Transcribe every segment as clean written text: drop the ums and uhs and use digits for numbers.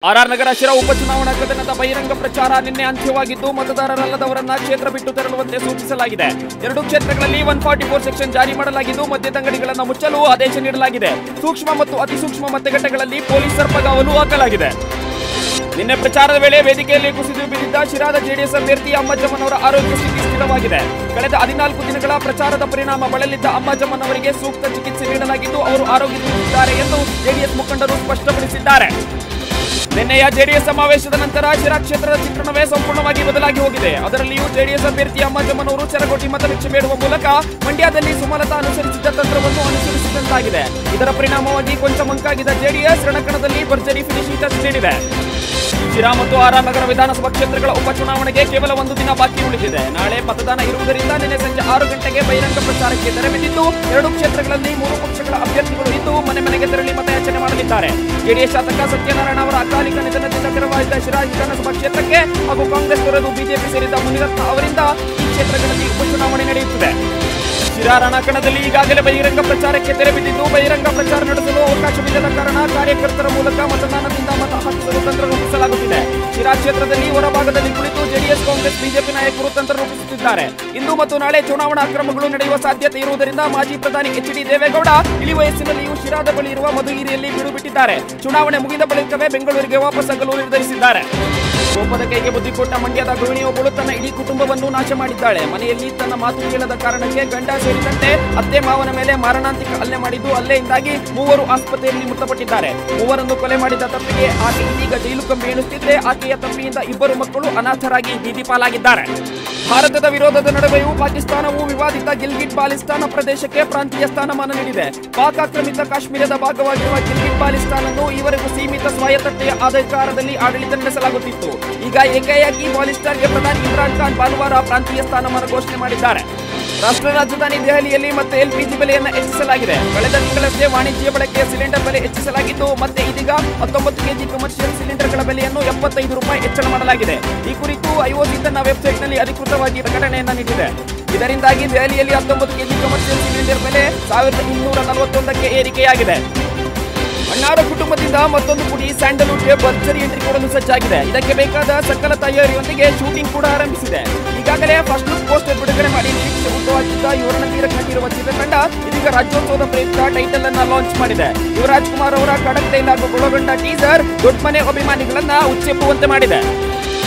R ನಗರ ಶಿರಾ ಉಪಚುನಾವಣಾ ಕದನದ ಬಹಿರಂಗ ಪ್ರಚಾರ ನಿನ್ನೆ ಅಂತ್ಯವಾಗಿದ್ದು ಮತದಾರರಲ್ಲದವರನ್ನ ಕ್ಷೇತ್ರ ಬಿಟ್ಟು ತೆರಳುವಂತೆ ಸೂಚಿಸಲಾಗಿದೆ. ಎರಡು ಕ್ಷೇತ್ರಗಳಲ್ಲಿ 144 ಸೆಕ್ಷನ್ ಜಾರಿ ಮಾಡಲಾಗಿದ್ದು ಮದ್ಯದಂಗಡಿಗಳನ್ನು ಮುಚ್ಚಲು ಆದೇಶ ನೀಡಲಾಗಿದೆ. ಸೂಕ್ಷ್ಮ ಮತ್ತು ಅತಿ ಸೂಕ್ಷ್ಮ ಮತಗಟ್ಟೆಗಳಲ್ಲಿ ಪೊಲೀಸ್ ಸರ್ಪಗಾವಲು ಹಾಕಲಾಗಿದೆ. ನಿನ್ನೆ ಪ್ರಚಾರದ ವೇಳೆ ವೇದಿಕೆಯಲ್ಲಿ ಕುಸಿದು ಬಿದ್ದಿದ್ದ ಶಿರಾದ ಜೆಡಿಎಸ್ ಅಭ್ಯರ್ಥಿ ಅಮ್ಮಜ್ಜಮ್ಮನವರ ಆರೋಗ್ಯ ಸ್ಥಿತಿ ಸ್ಥಿರವಾಗಿದೆ. ಕಳೆದ 14 ದಿನಗಳ ಪ್ರಚಾರದ ಪರಿಣಾಮ ಬಳಲಿದ್ದ ಅಮ್ಮಜ್ಜಮ್ಮನವರಿಗೆ ಸೂಕ್ತ ಚಿಕಿತ್ಸೆ ನೀಡಲಾಗಿದ್ದು ಅವರು ಆರೋಗ್ಯದಿಂದಿದ್ದಾರೆ ಎಂದು ಜೆಡಿಎಸ್ ಮುಖಂಡರು ಸ್ಪಷ್ಟಪಡಿಸಿದ್ದಾರೆ. ನಿನ್ನೆಯ ಜೆಡಿಎಸ್ ಸಮಾವೇಶದ ನಂತರ ಶಿರಾ ಕ್ಷೇತ್ರದ ಚಿತ್ರಣವೇ ಸಂಪೂರ್ಣವಾಗಿ ಬದಲಾಗಿ ಹೋಗಿದೆ. ಅದರಲ್ಲಿಯೂ ಜೆಡಿಎಸ್ ಅಭ್ಯರ್ಥಿ ಅಮ್ಮಜ್ಜಮ್ಮನವರು ಚೆರಗೋಟಿ ಮತಭಿಕ್ಷೆ ಬೇಡುವ ಮೂಲಕ ಮಂಡ್ಯದಲ್ಲಿ ಸುಮಲತಾ ಅನುಸರಿಸಿದ್ದ ತಂತ್ರವನ್ನು ಅನುಸರಿಸಿದಂತಾಗಿದೆ. ಇದರ ಪರಿಣಾಮವಾಗಿ ಕೊಂಚ ಮಂಕಾಗಿದ್ದ ಜೆಡಿಎಸ್ ರಣಕಣದಲ್ಲಿ ಭರ್ಜರಿ ಫಿನಿಶಿಂಗ್ ಟಚ್ ನೀಡಿದೆ. ಶಿರಾ ಮತ್ತು ಆರ್ ನಗರ ವಿಧಾನಸಭಾ ಕ್ಷೇತ್ರಗಳ ಉಪಚುನಾವಣೆಗೆ ಕೇವಲ ಒಂದು ದಿನ ಬಾಕಿ ಉಳಿದಿದೆ. ನಾಳೆ ಮತದಾನ ಇರುವುದರಿಂದ ನಿನ್ನೆ ಸಂಜೆ 6 ಗಂಟೆಗೆ ಬಹಿರಂಗ ಪ್ರಚಾರಕ್ಕೆ ತೆರೆ ಬಿದ್ದಿದ್ದು ಎರಡು ಕ್ಷೇತ್ರಗಳಲ್ಲಿ 3 ಪಕ್ಷಗಳ ಅಭ್ಯರ್ಥಿಗಳು ಇದ್ದು ಮನೆ ಮನೆಗೆ ತೆರಳಿ ಮತಯಾಚನೆ ಮಾಡಲಿದ್ದಾರೆ. ಜೆಡಿಎಸ್ ಶಾಸಕ ಸತ್ಯನಾರಾಯಣ ಅವರ ಅಕಾಲಿಕ ನಿಧನದಿಂದ ತೆರವಾಗಿದ್ದ ಶಿರಾ ವಿಧಾನಸಭಾ ಕ್ಷೇತ್ರಕ್ಕೆ ಹಾಗೂ ಕಾಂಗ್ರೆಸ್ ತೊರೆದು ಬಿಜೆಪಿ ಸೇರಿದ ಮುನಿರತ್ನ ಅವರಿಂದ ಈ ಕ್ಷೇತ್ರಗಳಲ್ಲಿ ಉಪಚುನಾವಣೆ ನಡೆಯುತ್ತಿದೆ. ಶಿರಾ ರಣಕಣದಲ್ಲಿ ಈಗಾಗಲೇ ಬಹಿರಂಗ ಪ್ರಚಾರಕ್ಕೆ ತೆರೆ ಬಿದ್ದಿದ್ದು ಬಹಿರಂಗ ಪ್ರಚಾರ ನಡೆಸಲು ಅವಕಾಶವಿಲ್ಲದ ಕಾರಣ ಕಾರ್ಯಕರ್ತರ ಮೂಲಕ ಮತದಾನದಿಂದ ಮತ ಹಾಕಿಸಲು ತಂತ್ರ ರೂಪಿಸಲಾಗುತ್ತಿದೆ. ಶಿರಾ ಕ್ಷೇತ್ರದಲ್ಲಿ ಹೊರಭಾಗದಲ್ಲಿ ಕುಳಿತು ಜೆಡಿಎಸ್ ಕಾಂಗ್ರೆಸ್ ಬಿಜೆಪಿ ನಾಯಕರು ತಂತ್ರ ರೂಪಿಸುತ್ತಿದ್ದಾರೆ. ಇಂದು ಮತ್ತು ನಾಳೆ ಚುನಾವಣಾ ಅಕ್ರಮಗಳು ನಡೆಯುವ ಸಾಧ್ಯತೆ ಇರುವುದರಿಂದ ಮಾಜಿ ಪ್ರಧಾನಿ ಎಚ್.ಡಿ. ದೇವೇಗೌಡ ಇಳಿ ವಯಸ್ಸಿನಲ್ಲಿಯೂ ಶಿರಾದ ಬಳಿ ಇರುವ ಮಧುಗಿರಿಯಲ್ಲಿ ಬೀಡು ಬಿಟ್ಟಿದ್ದಾರೆ. ಚುನಾವಣೆ ಮುಗಿದ ಬಳಿಕವೇ ಬೆಂಗಳೂರಿಗೆ ವಾಪಸ್ಸಾಗಲು ನಿರ್ಧರಿಸಿದ್ದಾರೆ. ಕೋಪದ ಕೈಗೆ ಬುದ್ಧಿ ಕೊಟ್ಟ ಮಂಡ್ಯದ ಗೃಹಿಣಿಯೊಬ್ಬಳು ತನ್ನ ಇಡೀ ಕುಟುಂಬವನ್ನು ನಾಶ ಮಾಡಿದ್ದಾಳೆ. ಮನೆಯಲ್ಲಿ ತನ್ನ ಮಾತು ಕೇಳದ ಕಾರಣಕ್ಕೆ ಗಂಡ ಸೇರಿದಂತೆ ಅತ್ತೆ ಮಾವನ ಮೇಲೆ ಮಾರಣಾಂತಿಕ ಹಲ್ಲೆ ಮಾಡಿದ್ದು ಹಲ್ಲೆಯಿಂದಾಗಿ 3 ಆಸ್ಪತ್ರೆಯಲ್ಲಿ ಮೃತಪಟ್ಟಿದ್ದಾರೆ. 3ರನ್ನು ಕೊಲೆ ಮಾಡಿದ ತಪ್ಪಿಗೆ ಆಕೆ ಇದೀಗ ಜೈಲು ಕಂಬಿ ಎಣಿಸುತ್ತಿದ್ದರೆ ಆಕೆಯ ತಪ್ಪಿಯಿಂದ 2 ಮಕ್ಕಳು ಅನಾಥರಾಗಿ ಬೀದಿ ಪಾಲಾಗಿದ್ದಾರೆ. ಭಾರತದ ವಿರೋಧದ ನಡುವೆಯೂ ಪಾಕಿಸ್ತಾನವು ವಿವಾದಿತ ಗಿಲ್ಗಿಟ್ ಬಾಲ್ಟಿಸ್ತಾನ ಪ್ರದೇಶಕ್ಕೆ ಪ್ರಾಂತೀಯ ಸ್ಥಾನಮಾನ ನೀಡಿದೆ. ಪಾಕ್ ಆಕ್ರಮಿತ ಕಾಶ್ಮೀರದ ಭಾಗವಾಗಿರುವ ಗಿಲ್ಗಿಟ್ ಬಾಲ್ಟಿಸ್ತಾನ್ ಅನ್ನು ಈವರೆಗೂ ಸೀಮಿತ ಸ್ವಾಯತ್ತತೆಯ ಅಧಿಕಾರದಲ್ಲಿ ಆಡಳಿತ ನಡೆಸಲಾಗುತ್ತಿತ್ತು. ಈಗ ಏಕಾಏಕಿ ಬಾಲ್ಟಿಸ್ತಾನ್ಗೆ ಪ್ರಧಾನಿ ಇಮ್ರಾನ್ ಖಾನ್ ಭಾನುವಾರ ಪ್ರಾಂತೀಯ ಸ್ಥಾನಮಾನ ಘೋಷಣೆ ಮಾಡಿದ್ದಾರೆ. ರಾಷ್ಟ್ರ ರಾಜಧಾನಿ ದೆಹಲಿಯಲ್ಲಿ ಮತ್ತೆ ಎಲ್ಪಿಜಿ ಬೆಲೆಯನ್ನು ಹೆಚ್ಚಿಸಲಾಗಿದೆ. ಕಳೆದ ತಿಂಗಳಷ್ಟೇ ವಾಣಿಜ್ಯ ಬಳಕೆಯ ಸಿಲಿಂಡರ್ ಬೆಲೆ ಹೆಚ್ಚಿಸಲಾಗಿದ್ದು ಮತ್ತೆ ಇದೀಗ 19 ಕೆಜಿ ಕಮರ್ಷಿಯಲ್ ಸಿಲಿಂಡರ್ಗಳ ಬೆಲೆಯನ್ನು 75 ರೂಪಾಯಿ ಹೆಚ್ಚಳ ಮಾಡಲಾಗಿದೆ. ಈ ಕುರಿತು ಐಒಸಿ ತನ್ನ ವೆಬ್ಸೈಟ್ನಲ್ಲಿ ಅಧಿಕೃತವಾಗಿ ಪ್ರಕಟಣೆಯನ್ನು ನೀಡಿದೆ. ಇದರಿಂದಾಗಿ ದೆಹಲಿಯಲ್ಲಿ 19 ಕೆಜಿ ಕಮರ್ಷಿಯಲ್ ಸಿಲಿಂಡರ್ ಬೆಲೆ 1241ಕ್ಕೆ ಏರಿಕೆಯಾಗಿದೆ. ಅಣ್ಣಾರ ಕುಟುಂಬದಿಂದ ಮತ್ತೊಂದು ಪುಡಿ ಸ್ಯಾಂಡಲ್ವುಡ್ಗೆ ಭರ್ಜರಿ ಎಂಟ್ರಿ ಕೊಡಲು ಸಜ್ಜಾಗಿದೆ. ಇದಕ್ಕೆ ಬೇಕಾದ ಸಕಲ ತಯಾರಿಯೊಂದಿಗೆ ಶೂಟಿಂಗ್ ಕೂಡ ಆರಂಭಿಸಿದೆ. ಈಗಾಗಲೇ ಫಸ್ಟ್ ಲುಕ್ ಪೋಸ್ಟರ್ ಬಿಡುಗಡೆ ಮಾಡಿ ನಿರೀಕ್ಷೆ ಉಂಟುವಾಗಿದ್ದ ಯುವರಣ ತೀರಕ್ಕೆ ಕಂಡಿರುವ ಚಿತ್ರತಂಡ ಇದೀಗ ರಾಜ್ಯೋತ್ಸವದ ಪ್ರಯುಕ್ತ ಟೈಟಲ್ ಅನ್ನ ಲಾಂಚ್ ಮಾಡಿದೆ. ಯುವರಾಜ್ ಕುಮಾರ್ ಅವರ ಖಡಕ್ ಡೈಲಾಗ್ ಒಳಗೊಂಡ ಟೀಸರ್ ದೊಡ್ಡ ಮನೆ ಅಭಿಮಾನಿಗಳನ್ನ ಉಚ್ಚೆಪ್ಪುವಂತೆ ಮಾಡಿದೆ.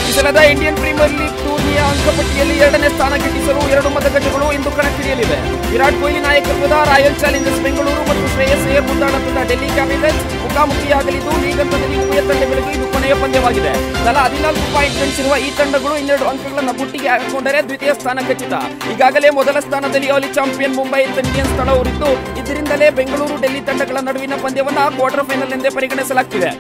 ಈ ಸಲದ ಇಂಡಿಯನ್ ಪ್ರೀಮಿಯರ್ ಲೀಗ್ ಟೂರ್ನಿಯ ಅಂಕಪಟ್ಟಿಯಲ್ಲಿ 2ನೇ ಸ್ಥಾನ ಗಿಟ್ಟಿಸಲು 2 ಮತಗಟ್ಟೆಗಳು ಇಂದು ಕಣಕ್ಕಿಳಿಯಲಿವೆ. ವಿರಾಟ್ ಕೊಹ್ಲಿ ನಾಯಕತ್ವದ ರಾಯಲ್ ಚಾಲೆಂಜರ್ಸ್ ಬೆಂಗಳೂರು ಮತ್ತು ಶ್ರೇಯಸ್ ಅಯ್ಯರ್ ಮುಂದಾಳತ್ವದ ಡೆಲ್ಲಿ ಕ್ಯಾಪಿಟಲ್ಸ್ ಮುಖಾಮುಖಿಯಾಗಲಿದ್ದು ಲೀಗ್ ಹಂತದಲ್ಲಿ ಉಭಯ ತಂಡಗಳಿಗೆ ಇದು ಕೊನೆಯ ಪಂದ್ಯವಾಗಿದೆ. ತಲಾ 14 ಪಾಯಿಂಟ್ ಗಳಿಸಿರುವ ಈ ತಂಡಗಳು 12 ಅಂಕಗಳನ್ನು ಬುಟ್ಟಿಗೆ ಹಾಕಿಕೊಂಡರೆ ದ್ವಿತೀಯ ಸ್ಥಾನ ಖಚಿತ. ಈಗಾಗಲೇ ಮೊದಲ ಸ್ಥಾನದಲ್ಲಿ ಹಾಲಿ ಚಾಂಪಿಯನ್ ಮುಂಬೈ ಇಂಡಿಯನ್ಸ್ ತಂಡ ಹೊರಿದ್ದು ಇದರಿಂದಲೇ ಬೆಂಗಳೂರು ಡೆಲ್ಲಿ ತಂಡಗಳ ನಡುವಿನ ಪಂದ್ಯವನ್ನು ಕ್ವಾರ್ಟರ್ ಫೈನಲ್ ಎಂದೇ ಪರಿಗಣಿಸಲಾಗುತ್ತಿದೆ.